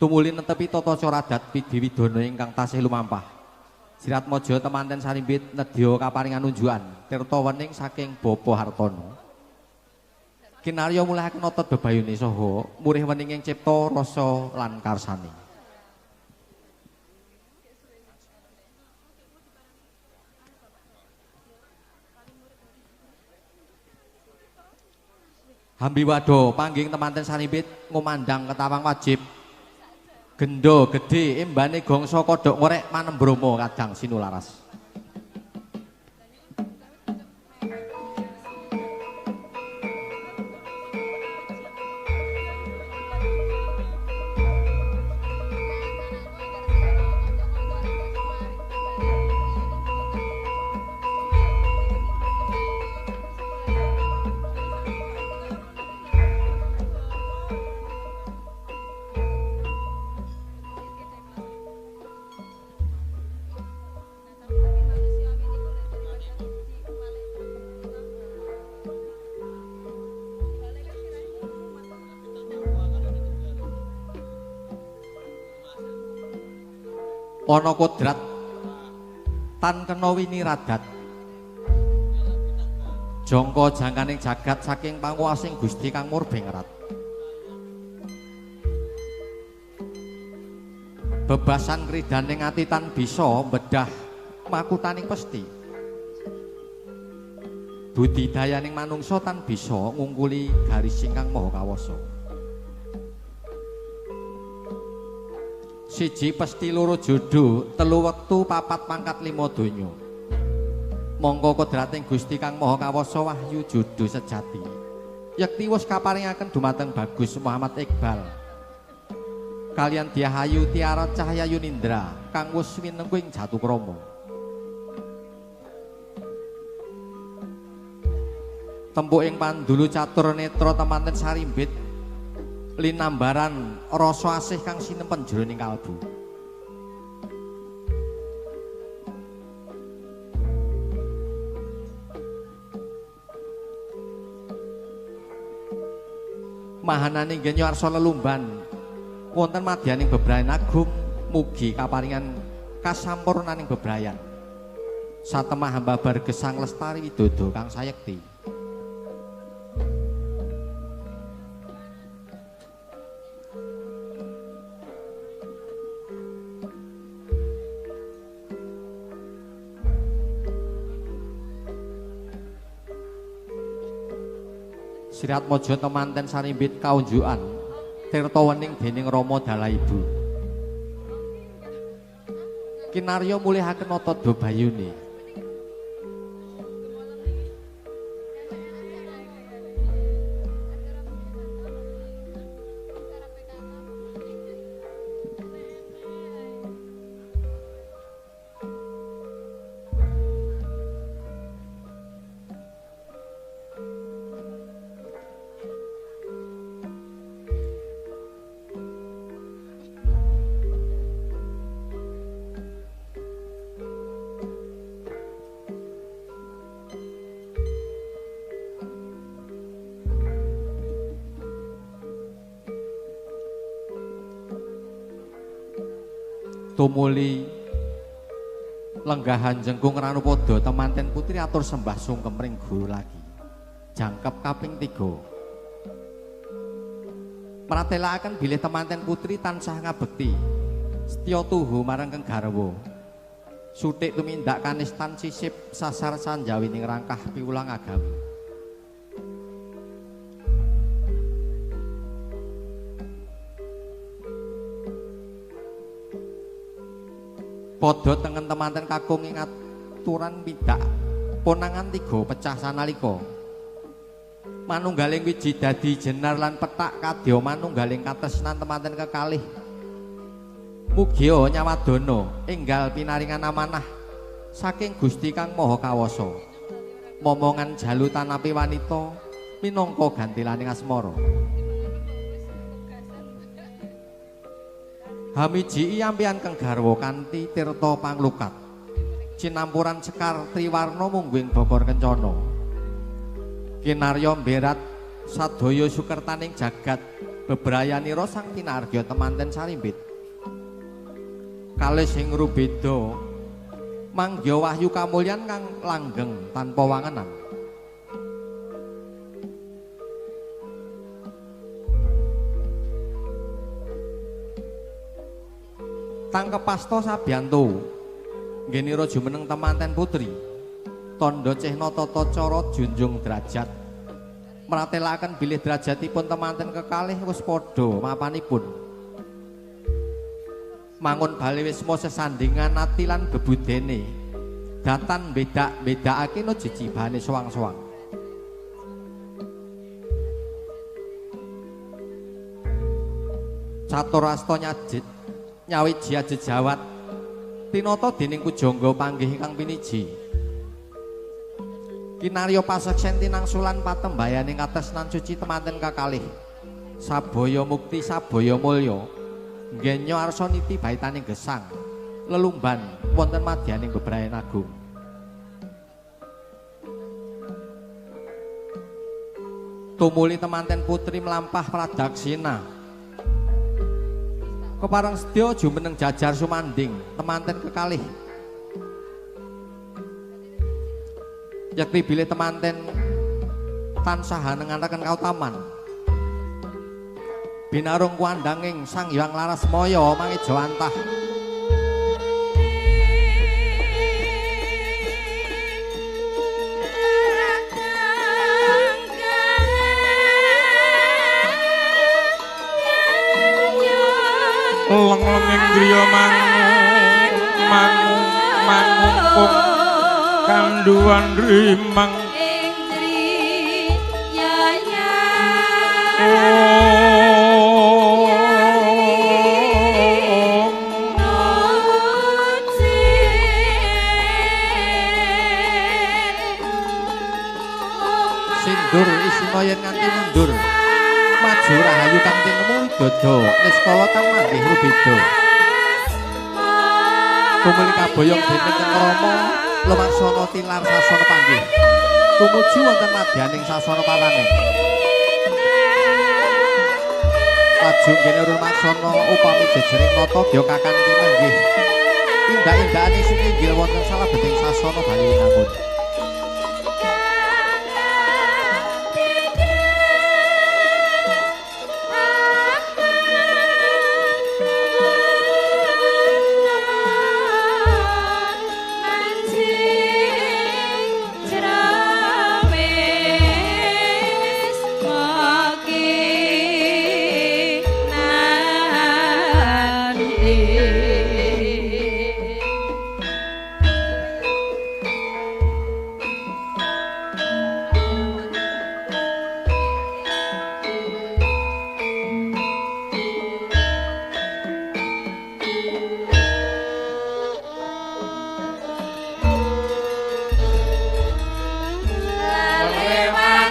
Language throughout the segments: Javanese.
Tumuli netepi tata cara adat Widiwidana ingkang tasih lumampah. Sirat Maja temanten sarimbit nedya kaparingan unjukan tirta wening saking Bapa Hartana. Kinarya mulahaken otot bebayune saha murih wening ing cipta rasa lan karsane. Hambiwado pangging temanten sarimbit ngumandang ketawang wajib. Gendo gedhe embane gongso kodhok ngorek manembromo kadang sinularas. Ana kodrat tan kena winiradat jangka jangkaning jagat saking panguwasing Gusti kang murbengrat. Bebasan kridaning ati tan bisa bedah makutaning pesti. Budidayaning manungsa tan bisa ngungkuli garis ingkang maha kawasa. Siji pesti loro jodoh, telu wektu papat pangkat lima donya. Mongko kodrating Gusti kang maha kawasa wahyu jodoh sejati. Yekti wis kaparingaken dumateng Bagus Muhammad Iqbal. Kalian Diahayu Tiara Cahya Yunindra kang wis winengku ing Jatukrama. Tempuk ing pandulu catur netra temanten sarimbit linambaran rasa asih kang sinempen jroning kalbu. Mahananing genyo arsa lelumban wonten madyaning bebrayan agung mugi kaparingan kasampurnaning bebrayan. Satemah hamba bargesang lestari widodo kang sayekti. Sirat Maja temanten sarimbit kaunjukan tirta wening dening Rama Dalaibu. Kinarya mulihaken otot bebayune. Tumuli lenggahan jengkung Ranupada temanten putri atur sembah sungkem ring guru lagi. Jangkep kaping 3. Pratelakaken bilih temanten putri tansah ngabekti setya tuhu marang Kang Garwa. Suthik tumindak kanistan sisip sasar sanjawining rangkah piwulang agami. Padha tengen temanten kakung ing aturan pidak ponangan 3 pecah sanalika. Manunggaling wiji dadi jenar lan petak kadya manunggaling katresnan temanten kekalih. Mugia nyawadana enggal pinaringan amanah saking Gusti kang maha kawasa. Momongan jalu tanapi wanita minangka gantilaning asmara. Hamiji iyampian Kang Garwa kanthi tirta panglukat. Cinampuran sekar triwarna mungguing bokor kencana. Kinarya mberat sadaya sukertaning jagat bebrayanira sang kinarya temanten sarimbit kalih sing rubeda manggya wahyu kamulyan kang langgeng tanpa wangenan. Tangkepasta sabiyanto nggenira jumeneng temanten putri tandha cehna tata cara junjung derajat mratelaken bilih derajatipun temanten kekalih wis padha mapanipun mangun bali wisma sesandingan ati lan bebudene datan bedak-bedakake no jejibane soang-soang. Caturasta nyawiji jejawat tinata dening pujangga panggih ingkang piniji kinarya paseksen tinangsulan patembayaning katresnan suci temanten kakalih sabaya mukti sabaya mulya nggenya arsaniti baitaning gesang lelumban wonten madyaning bebrayan agung. Tumuli temanten putri melampah pradaksina kepareng sedya jumeneng jajar sumanding temanten kekalih yakti bilih temanten tansah nenganaken kautaman binarung kuandanging Sang Hyang Larasmaya mangijo antah leng-lenging griya mangungkung kanduan rimang indri yaya sindur isina yen nganti mundur maju rahayu kang tinemu widodo niskala kang manggih rubeda tumuli kaboyong dening Rama lumaksana tilar sasana panggih tumuju wonten madyaning sasana pawaning lajeng kene rumaksana upami jejering nata dya kakanthi manggih indak-indakane sing inggil wonten salebeting sasana bali winangun.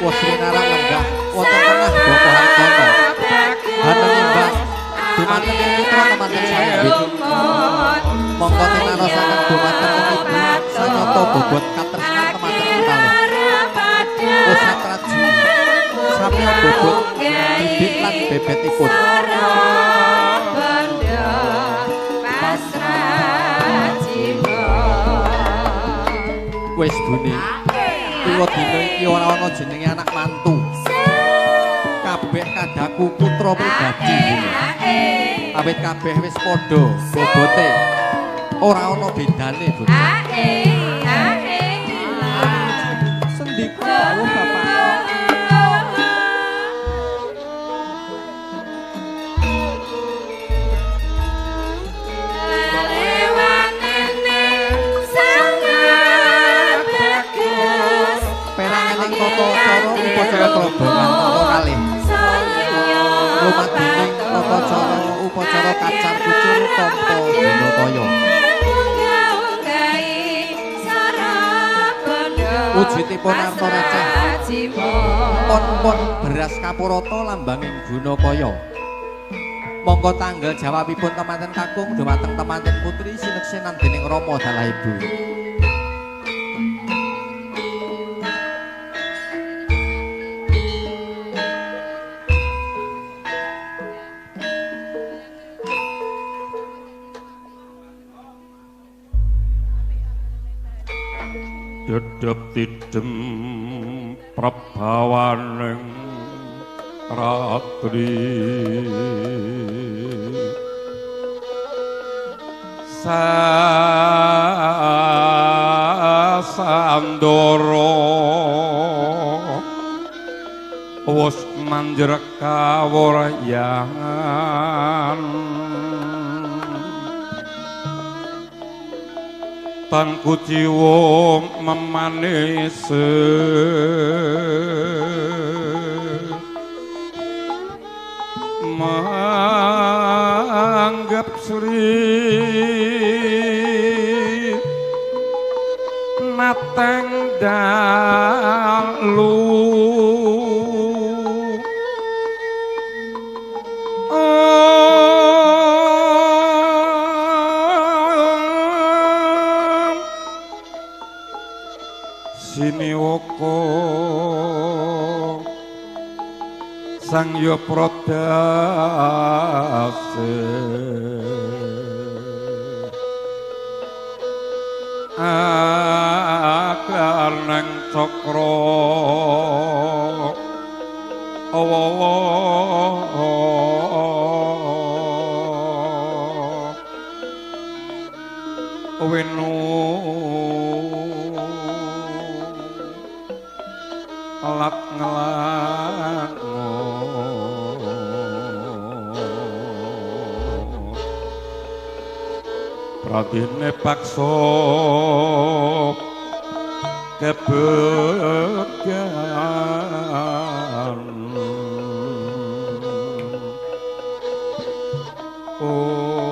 Wasrinarang lenggah wonten tengah Boko Hartono haneng imbang dumateng putra temanten sarimbit mongko tinarasaken dumateng ibu sanyata bobot katresnan temanten kekalih usatraju sami bobot bibit lan bebetipun wis bune Kulo dina iki ora ana jenenge anak mantu. Kabeh kadaku putra pribadi. Awit kabeh wis padha bobote. Ora ana bedane, Bu. Sendika dawuh Bapak. Upacara kelobongan tata kalih lumadening tata cara upacara kacar kucur tampa dina kaya wujudipun arta receh pon-pon beras kapurata lambanging guna kaya monggo tanggal jawabipun temanten kakung dhumateng temanten putri sineksenan dening Rama dalah ibu. dedep tidem prabawaning ratri sandoro wis manjrek kawuryan tan kuciwa memanis manggap sri nateng dalu siniwaka sang ya prodase akar nang cakra wenu lat ngelango pradine paksa kebegan oh